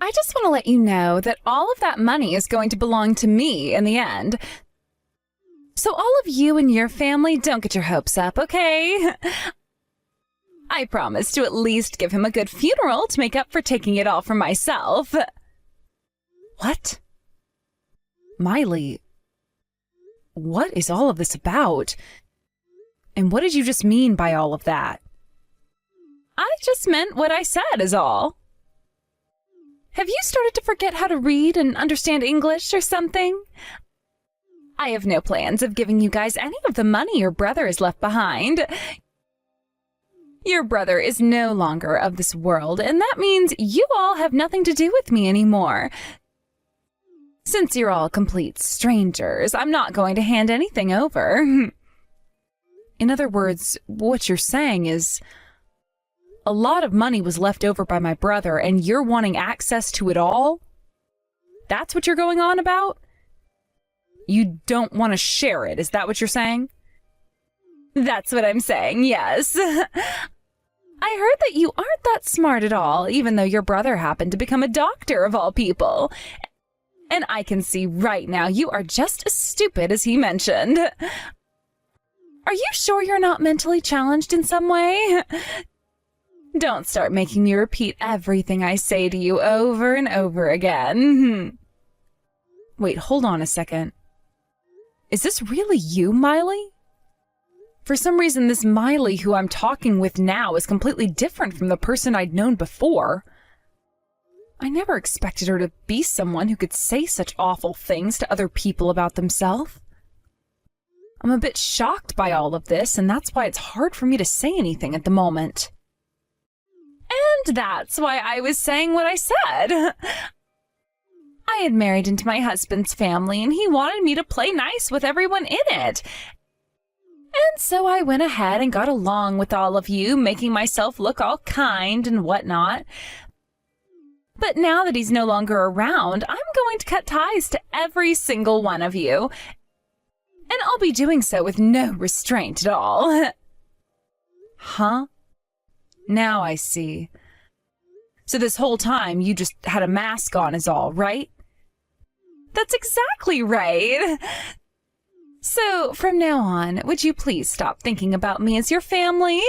I just want to let you know that all of that money is going to belong to me in the end. So all of you and your family, don't get your hopes up, okay? I promise to at least give him a good funeral to make up for taking it all from myself. What? Miley, what is all of this about? And what did you just mean by all of that? I just meant what I said is all. Have you started to forget how to read and understand English or something? I have no plans of giving you guys any of the money your brother has left behind. Your brother is no longer of this world, and that means you all have nothing to do with me anymore. Since you're all complete strangers, I'm not going to hand anything over. In other words, what you're saying is, a lot of money was left over by my brother, and you're wanting access to it all? That's what you're going on about? You don't want to share it, is that what you're saying? That's what I'm saying, yes. I heard that you aren't that smart at all, even though your brother happened to become a doctor of all people. And I can see right now you are just as stupid as he mentioned. Are you sure you're not mentally challenged in some way? Don't start making me repeat everything I say to you over and over again. Wait, hold on a second. Is this really you, Miley? For some reason, this Miley who I'm talking with now is completely different from the person I'd known before. I never expected her to be someone who could say such awful things to other people about themselves. I'm a bit shocked by all of this, and that's why it's hard for me to say anything at the moment. And that's why I was saying what I said. I had married into my husband's family, and he wanted me to play nice with everyone in it. And so I went ahead and got along with all of you, making myself look all kind and whatnot. But now that he's no longer around, I'm going to cut ties to every single one of you. And I'll be doing so with no restraint at all. Huh? Now I see. So this whole time you just had a mask on is all, right? That's exactly right. So from now on, would you please stop thinking about me as your family?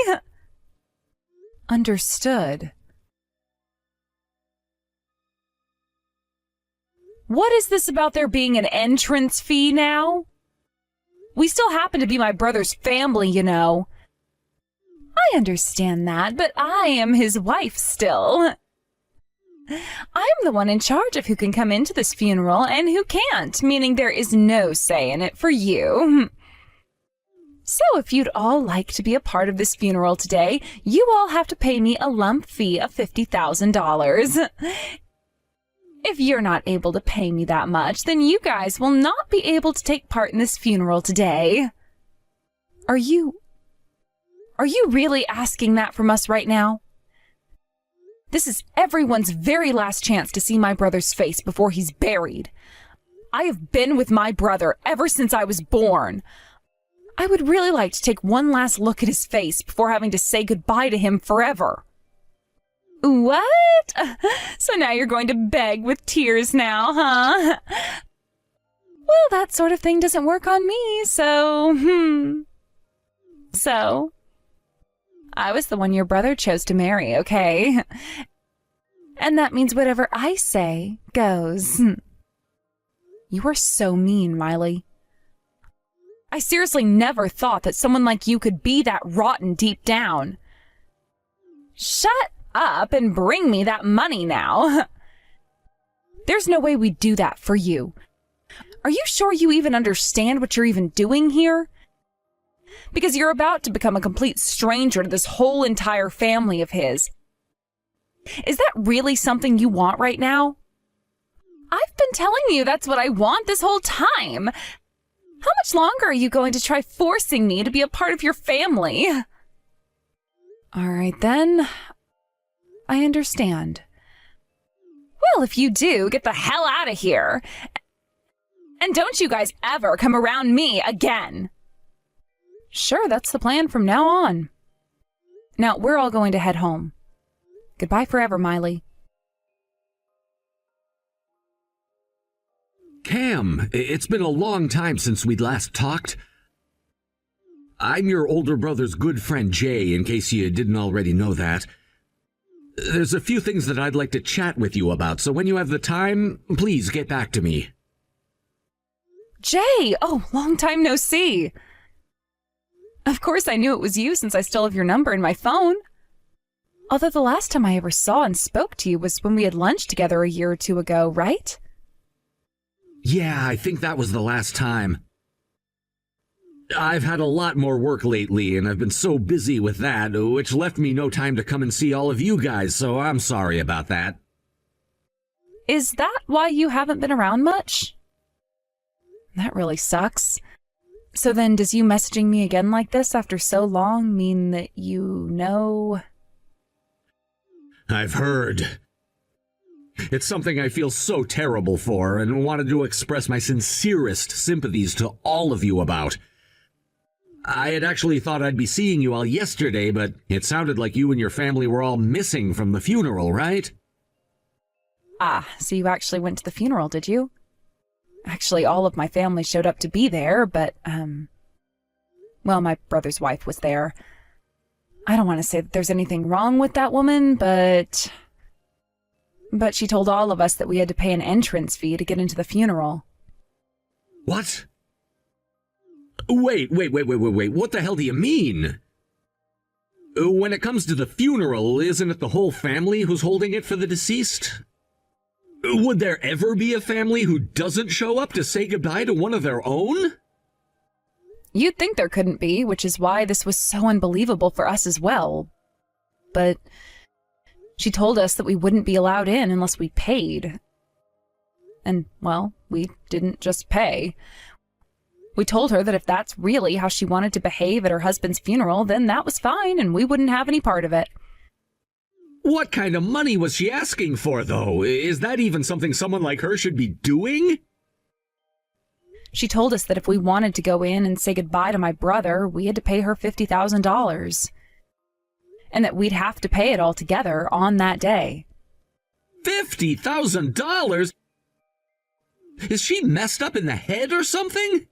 Understood. What is this about there being an entrance fee now? We still happen to be my brother's family, you know. I understand that, but I am his wife still. I'm the one in charge of who can come into this funeral and who can't, meaning there is no say in it for you. So if you'd all like to be a part of this funeral today, you all have to pay me a lump fee of $50,000. If you're not able to pay me that much, then you guys will not be able to take part in this funeral today. Are you really asking that from us right now? This is everyone's very last chance to see my brother's face before he's buried. I have been with my brother ever since I was born. I would really like to take one last look at his face before having to say goodbye to him forever. What? So now you're going to beg with tears now, huh? Well, that sort of thing doesn't work on me, so, So, I was the one your brother chose to marry, okay? And that means whatever I say goes. You are so mean, Miley. I seriously never thought that someone like you could be that rotten deep down. Shut up and bring me that money now. There's no way we'd do that for you. Are you sure you even understand what you're even doing here? Because you're about to become a complete stranger to this whole entire family of his. Is that really something you want right now? I've been telling you that's what I want this whole time. How much longer are you going to try forcing me to be a part of your family? All right, then. I understand. Well, if you do, get the hell out of here. And don't you guys ever come around me again. Sure, that's the plan from now on. Now, we're all going to head home. Goodbye forever, Miley. Cam, it's been a long time since we'd last talked. I'm your older brother's good friend Jay, in case you didn't already know that. There's a few things that I'd like to chat with you about, so when you have the time, please get back to me. Jay! Oh, long time no see. Of course I knew it was you since I still have your number in my phone. Although the last time I ever saw and spoke to you was when we had lunch together a year or two ago, right? Yeah, I think that was the last time. I've had a lot more work lately, and I've been so busy with that, which left me no time to come and see all of you guys, so I'm sorry about that. Is that why you haven't been around much? That really sucks. So then, does you messaging me again like this after so long mean that you know? I've heard. It's something I feel so terrible for, and wanted to express my sincerest sympathies to all of you about. I had actually thought I'd be seeing you all yesterday, but it sounded like you and your family were all missing from the funeral, right? Ah, so you actually went to the funeral, did you? Actually, all of my family showed up to be there, but, well, my brother's wife was there. I don't want to say that there's anything wrong with that woman, but she told all of us that we had to pay an entrance fee to get into the funeral. What? Wait, what the hell do you mean? When it comes to the funeral, isn't it the whole family who's holding it for the deceased? Would there ever be a family who doesn't show up to say goodbye to one of their own? You'd think there couldn't be, which is why this was so unbelievable for us as well. But she told us that we wouldn't be allowed in unless we paid. And, well, we didn't just pay. We told her that if that's really how she wanted to behave at her husband's funeral, then that was fine and we wouldn't have any part of it. What kind of money was she asking for, though? Is that even something someone like her should be doing? She told us that if we wanted to go in and say goodbye to my brother, we had to pay her $50,000. And that we'd have to pay it all together on that day. $50,000? Is she messed up in the head or something?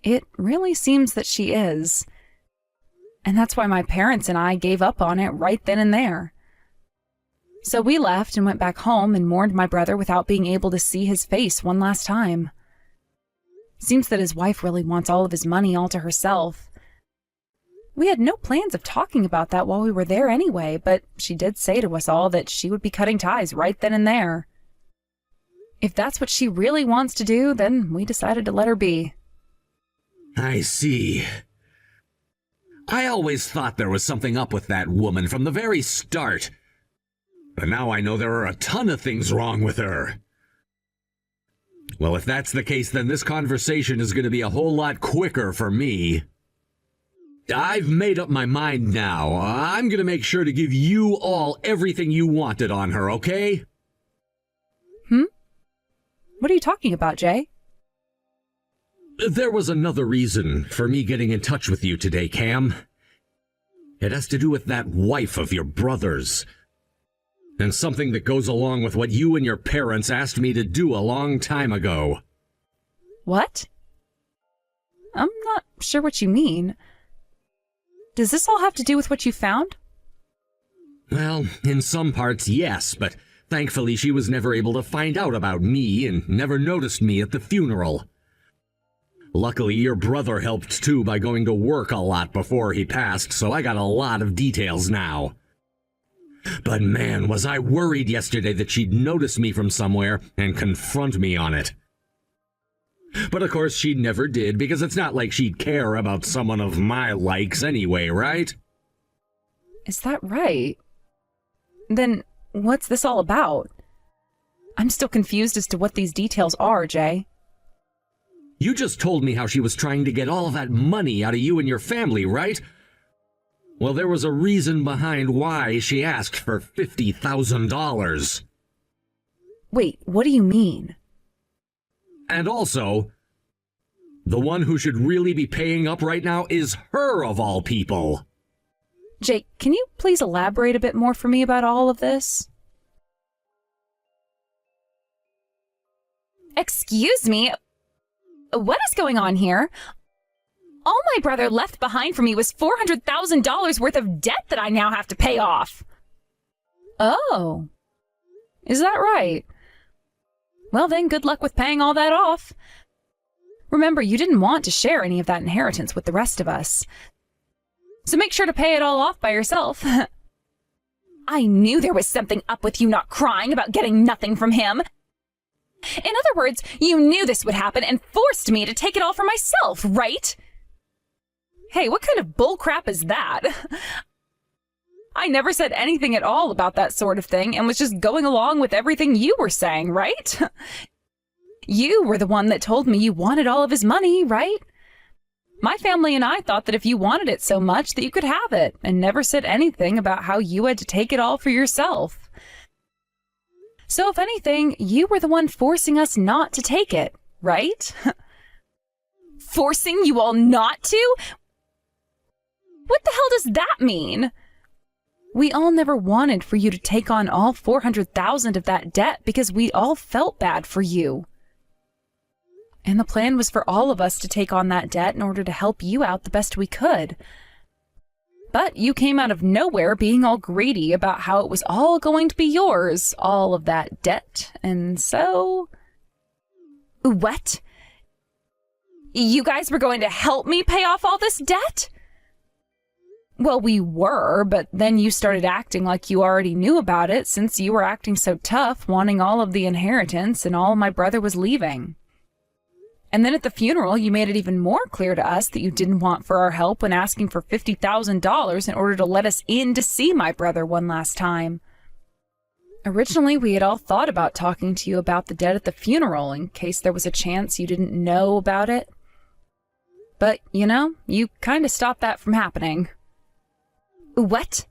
It really seems that she is. And that's why my parents and I gave up on it right then and there. So we left and went back home and mourned my brother without being able to see his face one last time. Seems that his wife really wants all of his money all to herself. We had no plans of talking about that while we were there anyway, but she did say to us all that she would be cutting ties right then and there. If that's what she really wants to do, then we decided to let her be. I see. I always thought there was something up with that woman from the very start. But now I know there are a ton of things wrong with her. Well, if that's the case, then this conversation is going to be a whole lot quicker for me. I've made up my mind now. I'm going to make sure to give you all everything you wanted on her, okay? What are you talking about, Jay? There was another reason for me getting in touch with you today, Cam. It has to do with that wife of your brother's. And something that goes along with what you and your parents asked me to do a long time ago. What? I'm not sure what you mean. Does this all have to do with what you found? Well, in some parts, yes, but thankfully she was never able to find out about me and never noticed me at the funeral. Luckily, your brother helped too by going to work a lot before he passed, so I got a lot of details now. But man, was I worried yesterday that she'd notice me from somewhere and confront me on it. But of course she never did, because it's not like she'd care about someone of my likes anyway, right? Is that right? Then what's this all about? I'm still confused as to what these details are, Jay. You just told me how she was trying to get all of that money out of you and your family, right? Well, there was a reason behind why she asked for $50,000. Wait, what do you mean? And also, the one who should really be paying up right now is her of all people. Jake, can you please elaborate a bit more for me about all of this? Excuse me? What is going on here? All my brother left behind for me was $400,000 worth of debt that I now have to pay off. Oh. Is that right? Well then, good luck with paying all that off. Remember, you didn't want to share any of that inheritance with the rest of us. So make sure to pay it all off by yourself. I knew there was something up with you not crying about getting nothing from him. In other words, you knew this would happen and forced me to take it all for myself, right? Hey, what kind of bullcrap is that? I never said anything at all about that sort of thing and was just going along with everything you were saying, right? You were the one that told me you wanted all of his money, right? My family and I thought that if you wanted it so much that you could have it, and never said anything about how you had to take it all for yourself. So if anything, you were the one forcing us not to take it, right? Forcing you all not to? What the hell does that mean? We all never wanted for you to take on all $400,000 of that debt because we all felt bad for you. And the plan was for all of us to take on that debt in order to help you out the best we could. But you came out of nowhere being all greedy about how it was all going to be yours, all of that debt, and so... What? You guys were going to help me pay off all this debt? Well, we were, but then you started acting like you already knew about it since you were acting so tough, wanting all of the inheritance and all my brother was leaving. And then at the funeral, you made it even more clear to us that you didn't want for our help when asking for $50,000 in order to let us in to see my brother one last time. Originally, we had all thought about talking to you about the debt at the funeral in case there was a chance you didn't know about it. But, you know, you kind of stopped that from happening. What?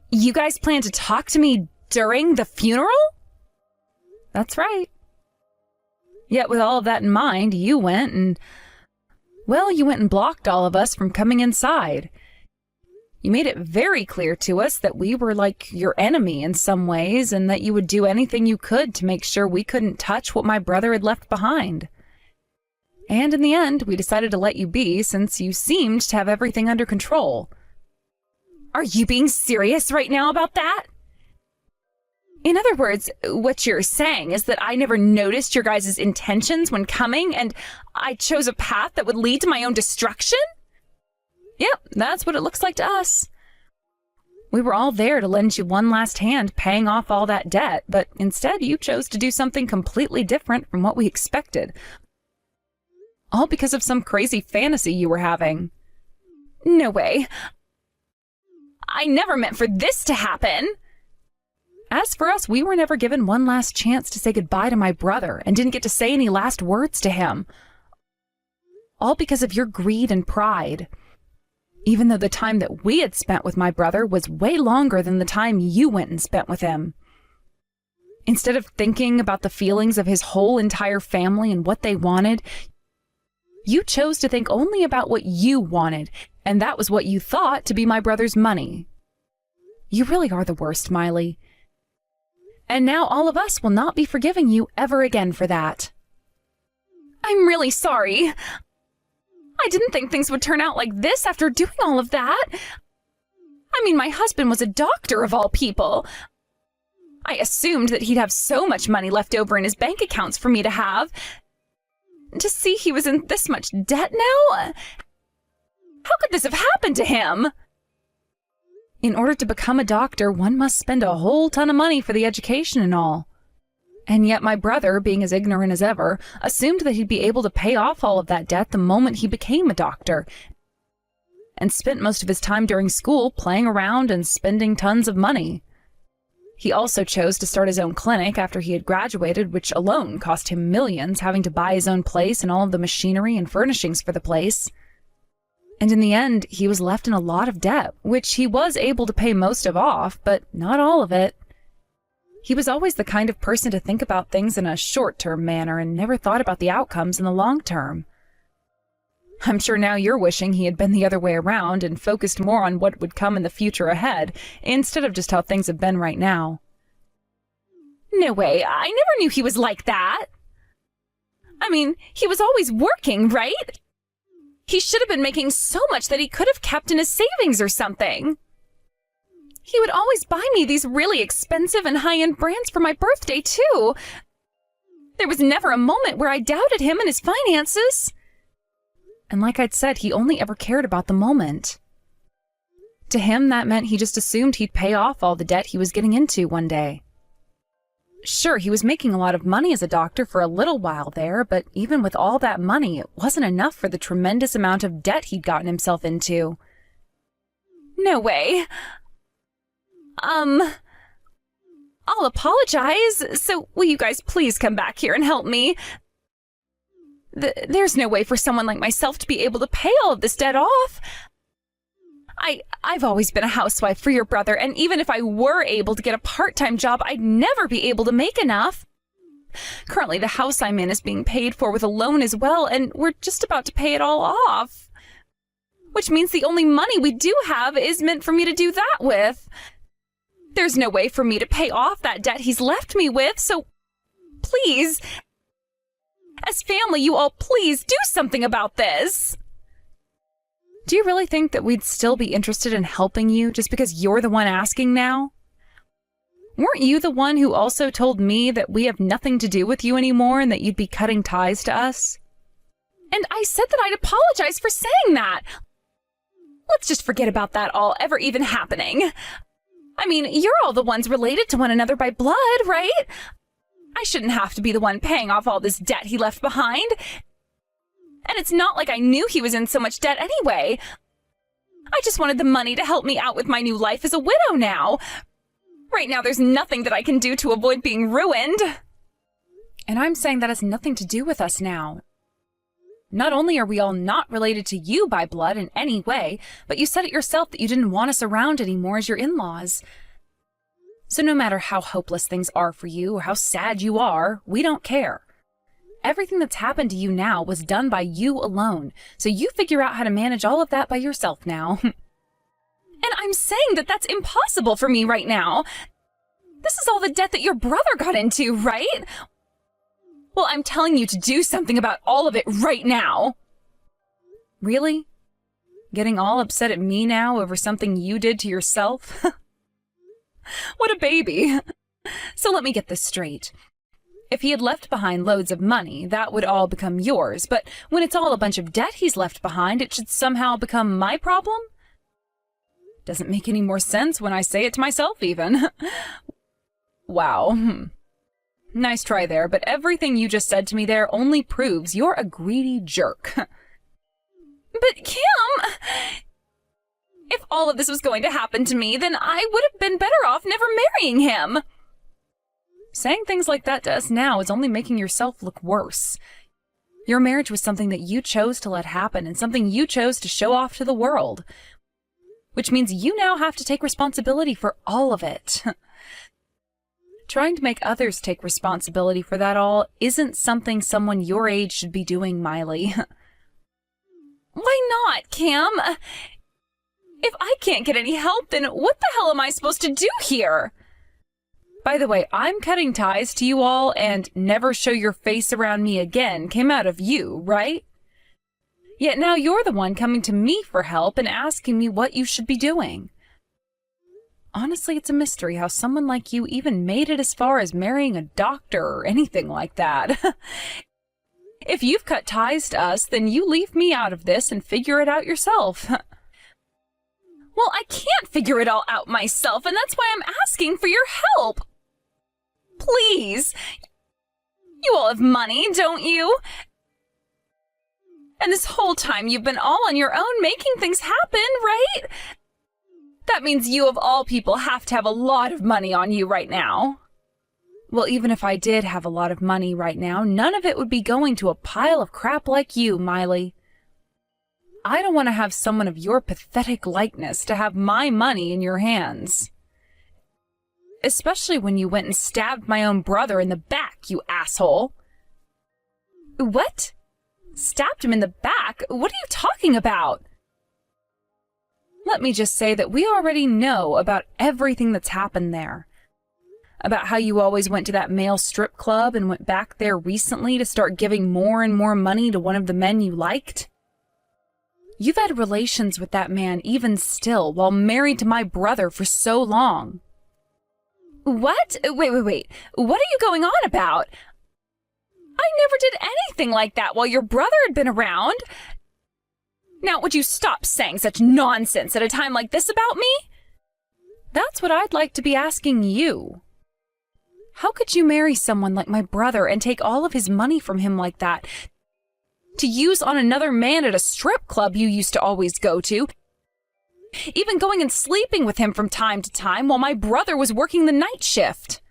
You guys plan to talk to me during the funeral? That's right. Yet with all of that in mind, you went and blocked all of us from coming inside. You made it very clear to us that we were like your enemy in some ways and that you would do anything you could to make sure we couldn't touch what my brother had left behind. And in the end, we decided to let you be since you seemed to have everything under control. Are you being serious right now about that? In other words, what you're saying is that I never noticed your guys' intentions when coming, and I chose a path that would lead to my own destruction? Yep, that's what it looks like to us. We were all there to lend you one last hand paying off all that debt, but instead you chose to do something completely different from what we expected. All because of some crazy fantasy you were having. No way. I never meant for this to happen. As for us, we were never given one last chance to say goodbye to my brother and didn't get to say any last words to him. All because of your greed and pride. Even though the time that we had spent with my brother was way longer than the time you went and spent with him. Instead of thinking about the feelings of his whole entire family and what they wanted, you chose to think only about what you wanted, and that was what you thought to be my brother's money. You really are the worst, Miley. And now all of us will not be forgiving you ever again for that. I'm really sorry. I didn't think things would turn out like this after doing all of that. I mean, my husband was a doctor of all people. I assumed that he'd have so much money left over in his bank accounts for me to have. To see he was in this much debt now? How could this have happened to him? In order to become a doctor, one must spend a whole ton of money for the education and all. And yet my brother, being as ignorant as ever, assumed that he'd be able to pay off all of that debt the moment he became a doctor, and spent most of his time during school playing around and spending tons of money. He also chose to start his own clinic after he had graduated, which alone cost him millions, having to buy his own place and all of the machinery and furnishings for the place. And in the end, he was left in a lot of debt, which he was able to pay most of off, but not all of it. He was always the kind of person to think about things in a short-term manner and never thought about the outcomes in the long term. I'm sure now you're wishing he had been the other way around and focused more on what would come in the future ahead, instead of just how things have been right now. No way, I never knew he was like that. I mean, he was always working, right? He should have been making so much that he could have kept in his savings or something. He would always buy me these really expensive and high-end brands for my birthday, too. There was never a moment where I doubted him and his finances. And like I'd said, he only ever cared about the moment. To him, that meant he just assumed he'd pay off all the debt he was getting into one day. Sure, he was making a lot of money as a doctor for a little while there, but even with all that money, it wasn't enough for the tremendous amount of debt he'd gotten himself into. No way. I'll apologize, so will you guys please come back here and help me? There's no way for someone like myself to be able to pay all of this debt off. I've always been a housewife for your brother, and even if I were able to get a part-time job, I'd never be able to make enough. Currently, the house I'm in is being paid for with a loan as well, and we're just about to pay it all off. Which means the only money we do have is meant for me to do that with. There's no way for me to pay off that debt he's left me with, so please, as family, you all please do something about this. Do you really think that we'd still be interested in helping you just because you're the one asking now? Weren't you the one who also told me that we have nothing to do with you anymore and that you'd be cutting ties to us? And I said that I'd apologize for saying that. Let's just forget about that all ever even happening. I mean, you're all the ones related to one another by blood, right? I shouldn't have to be the one paying off all this debt he left behind. And it's not like I knew he was in so much debt anyway. I just wanted the money to help me out with my new life as a widow now. Right now, there's nothing that I can do to avoid being ruined. And I'm saying that has nothing to do with us now. Not only are we all not related to you by blood in any way, but you said it yourself that you didn't want us around anymore as your in-laws. So no matter how hopeless things are for you or how sad you are, we don't care. Everything that's happened to you now was done by you alone, so you figure out how to manage all of that by yourself now. And I'm saying that that's impossible for me right now. This is all the debt that your brother got into, right? Well, I'm telling you to do something about all of it right now. Really? Getting all upset at me now over something you did to yourself? What a baby. So let me get this straight. If he had left behind loads of money, that would all become yours, but when it's all a bunch of debt he's left behind, it should somehow become my problem? Doesn't make any more sense when I say it to myself, even. Wow. Nice try there, but everything you just said to me there only proves you're a greedy jerk. But Kim, if all of this was going to happen to me, then I would have been better off never marrying him. Saying things like that to us now is only making yourself look worse. Your marriage was something that you chose to let happen and something you chose to show off to the world. Which means you now have to take responsibility for all of it. Trying to make others take responsibility for that all isn't something someone your age should be doing, Miley. Why not, Kim? If I can't get any help, then what the hell am I supposed to do here? By the way, I'm cutting ties to you all, and never show your face around me again came out of you, right? Yet now you're the one coming to me for help and asking me what you should be doing. Honestly, it's a mystery how someone like you even made it as far as marrying a doctor or anything like that. If you've cut ties to us, then you leave me out of this and figure it out yourself. Well, I can't figure it all out myself, and that's why I'm asking for your help. Please. You all have money, don't you? And this whole time you've been all on your own making things happen, right? That means you of all people have to have a lot of money on you right now. Well, even if I did have a lot of money right now, none of it would be going to a pile of crap like you, Miley. I don't want to have someone of your pathetic likeness to have my money in your hands. Especially when you went and stabbed my own brother in the back, you asshole. What? Stabbed him in the back? What are you talking about? Let me just say that we already know about everything that's happened there. About how you always went to that male strip club and went back there recently to start giving more and more money to one of the men you liked? You've had relations with that man even still while married to my brother for so long. What? Wait. What are you going on about? I never did anything like that while your brother had been around. Now, would you stop saying such nonsense at a time like this about me? That's what I'd like to be asking you. How could you marry someone like my brother and take all of his money from him like that to use on another man at a strip club you used to always go to, even going and sleeping with him from time to time while my brother was working the night shift?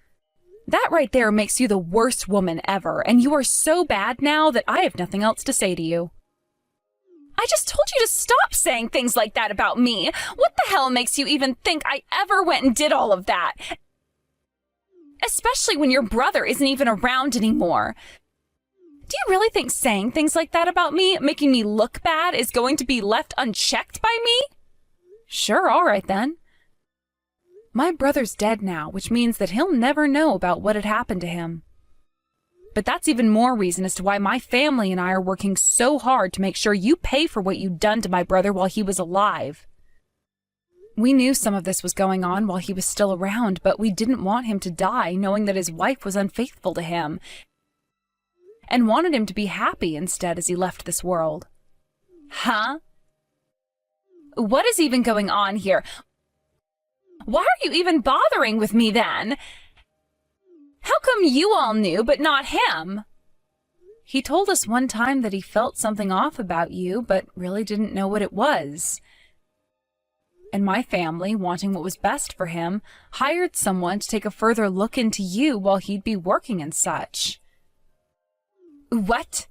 That right there makes you the worst woman ever, and you are so bad now that I have nothing else to say to you. I just told you to stop saying things like that about me. What the hell makes you even think I ever went and did all of that? Especially when your brother isn't even around anymore. Do you really think saying things like that about me, making me look bad, is going to be left unchecked by me? Sure, all right then. My brother's dead now, which means that he'll never know about what had happened to him. But that's even more reason as to why my family and I are working so hard to make sure you pay for what you'd done to my brother while he was alive. We knew some of this was going on while he was still around, but we didn't want him to die knowing that his wife was unfaithful to him, and wanted him to be happy instead as he left this world. Huh? What is even going on here? Why are you even bothering with me then? How come you all knew but not him? He told us one time that he felt something off about you, but really didn't know what it was. And my family, wanting what was best for him, hired someone to take a further look into you while he'd be working and such. What?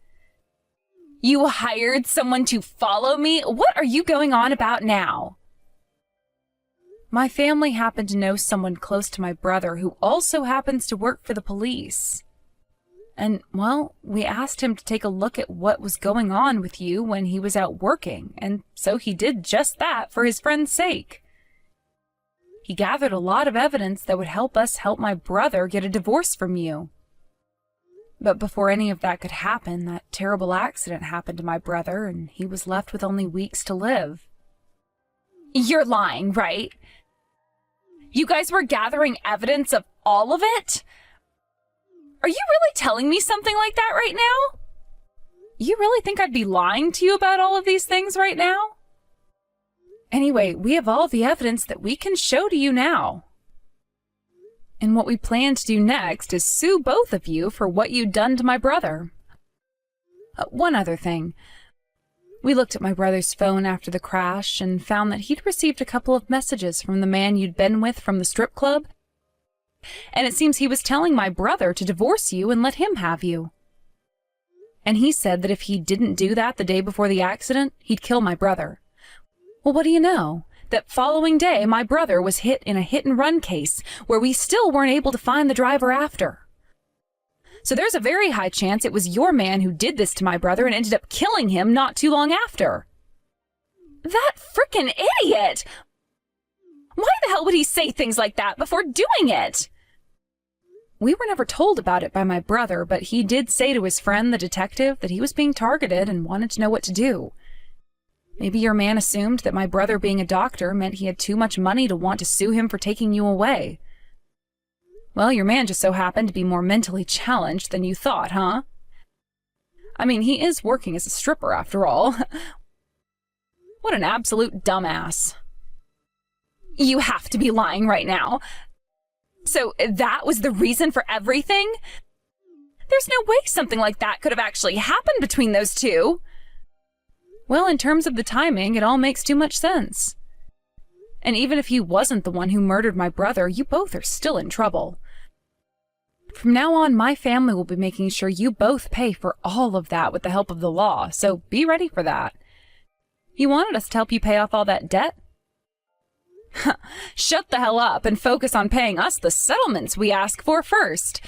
You hired someone to follow me? What are you going on about now? My family happened to know someone close to my brother who also happens to work for the police. And, well, we asked him to take a look at what was going on with you when he was out working, and so he did just that for his friend's sake. He gathered a lot of evidence that would help us help my brother get a divorce from you. But before any of that could happen, that terrible accident happened to my brother, and he was left with only weeks to live. You're lying, right? You guys were gathering evidence of all of it? Are you really telling me something like that right now? You really think I'd be lying to you about all of these things right now? Anyway, we have all the evidence that we can show to you now. And what we plan to do next is sue both of you for what you'd done to my brother. One other thing. We looked at my brother's phone after the crash and found that he'd received a couple of messages from the man you'd been with from the strip club. And it seems he was telling my brother to divorce you and let him have you. And he said that if he didn't do that the day before the accident, he'd kill my brother. Well, what do you know? That following day, my brother was hit in a hit-and-run case where we still weren't able to find the driver after. So there's a very high chance it was your man who did this to my brother and ended up killing him not too long after. That frickin' idiot! Why the hell would he say things like that before doing it? We were never told about it by my brother, but he did say to his friend, the detective, that he was being targeted and wanted to know what to do. Maybe your man assumed that my brother being a doctor meant he had too much money to want to sue him for taking you away. Well, your man just so happened to be more mentally challenged than you thought, huh? I mean, he is working as a stripper after all. What an absolute dumbass. You have to be lying right now. So that was the reason for everything? There's no way something like that could have actually happened between those two. Well, in terms of the timing, it all makes too much sense. And even if he wasn't the one who murdered my brother, you both are still in trouble. From now on, my family will be making sure you both pay for all of that with the help of the law, so be ready for that. You wanted us to help you pay off all that debt? Shut the hell up and focus on paying us the settlements we ask for first.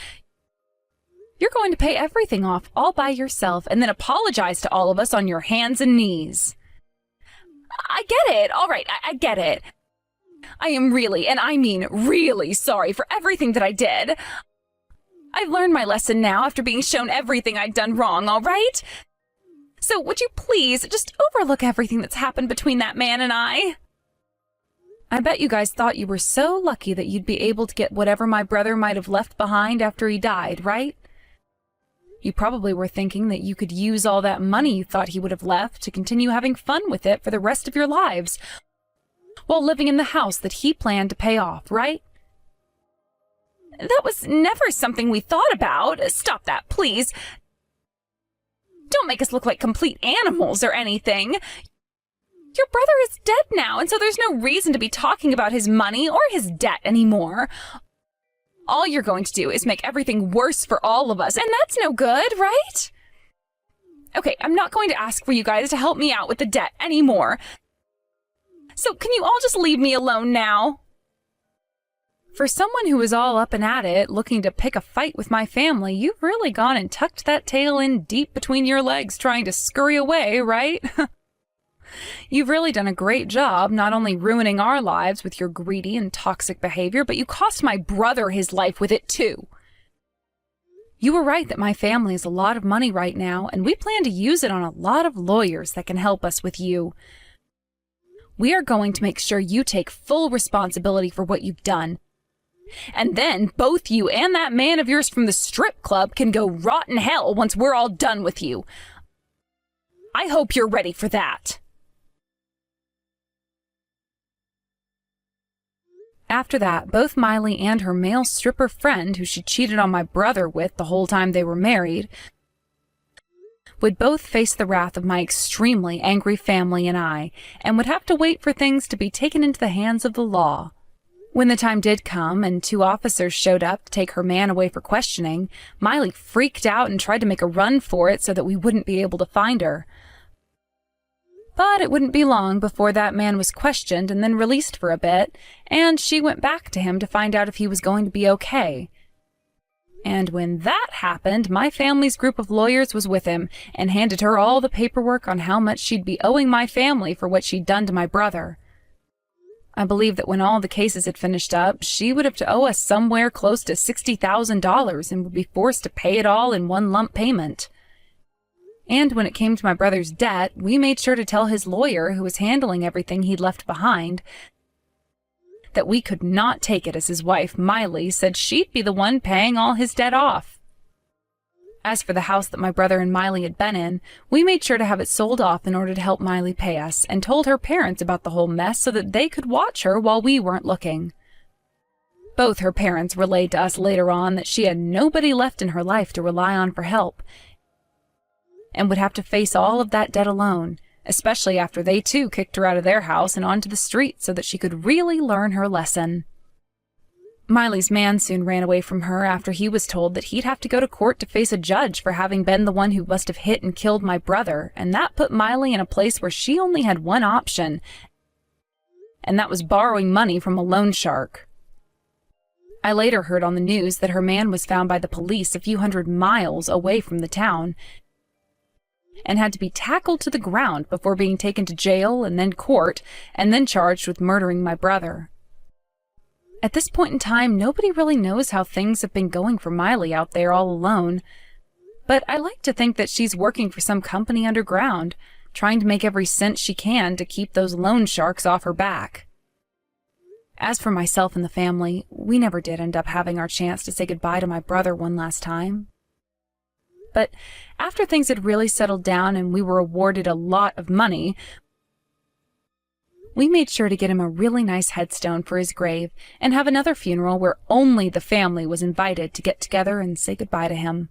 You're going to pay everything off all by yourself and then apologize to all of us on your hands and knees. I get it. All right, I get it. I am really, and I mean really sorry for everything that I did. I've learned my lesson now after being shown everything I'd done wrong, all right? So would you please just overlook everything that's happened between that man and I? I bet you guys thought you were so lucky that you'd be able to get whatever my brother might have left behind after he died, right? You probably were thinking that you could use all that money you thought he would have left to continue having fun with it for the rest of your lives, while living in the house that he planned to pay off, right? That was never something we thought about. Stop that, please. Don't make us look like complete animals or anything. Your brother is dead now, and so there's no reason to be talking about his money or his debt anymore. All you're going to do is make everything worse for all of us, and that's no good, right? Okay, I'm not going to ask for you guys to help me out with the debt anymore. So can you all just leave me alone now? For someone who was all up and at it, looking to pick a fight with my family, you've really gone and tucked that tail in deep between your legs trying to scurry away, right? You've really done a great job not only ruining our lives with your greedy and toxic behavior, but you cost my brother his life with it too. You were right that my family has a lot of money right now, and we plan to use it on a lot of lawyers that can help us with you. We are going to make sure you take full responsibility for what you've done. And then both you and that man of yours from the strip club can go rot in hell once we're all done with you. I hope you're ready for that. After that, both Miley and her male stripper friend, who she cheated on my brother with the whole time they were married, would both face the wrath of my extremely angry family and I, and would have to wait for things to be taken into the hands of the law. When the time did come and 2 officers showed up to take her man away for questioning, Miley freaked out and tried to make a run for it so that we wouldn't be able to find her. But it wouldn't be long before that man was questioned and then released for a bit, and she went back to him to find out if he was going to be okay. And when that happened, my family's group of lawyers was with him and handed her all the paperwork on how much she'd be owing my family for what she'd done to my brother. I believe that when all the cases had finished up, she would have to owe us somewhere close to $60,000 and would be forced to pay it all in one lump payment. And when it came to my brother's debt, we made sure to tell his lawyer, who was handling everything he'd left behind, that we could not take it as his wife, Miley, said she'd be the one paying all his debt off. As for the house that my brother and Miley had been in, we made sure to have it sold off in order to help Miley pay us, and told her parents about the whole mess so that they could watch her while we weren't looking. Both her parents relayed to us later on that she had nobody left in her life to rely on for help, and would have to face all of that debt alone, especially after they too kicked her out of their house and onto the street so that she could really learn her lesson. Miley's man soon ran away from her after he was told that he'd have to go to court to face a judge for having been the one who must have hit and killed my brother, and that put Miley in a place where she only had one option, and that was borrowing money from a loan shark. I later heard on the news that her man was found by the police a few hundred miles away from the town, and had to be tackled to the ground before being taken to jail and then court, and then charged with murdering my brother. At this point in time, nobody really knows how things have been going for Miley out there all alone, but I like to think that she's working for some company underground, trying to make every cent she can to keep those loan sharks off her back. As for myself and the family, we never did end up having our chance to say goodbye to my brother one last time. But after things had really settled down and we were awarded a lot of money, we made sure to get him a really nice headstone for his grave and have another funeral where only the family was invited to get together and say goodbye to him.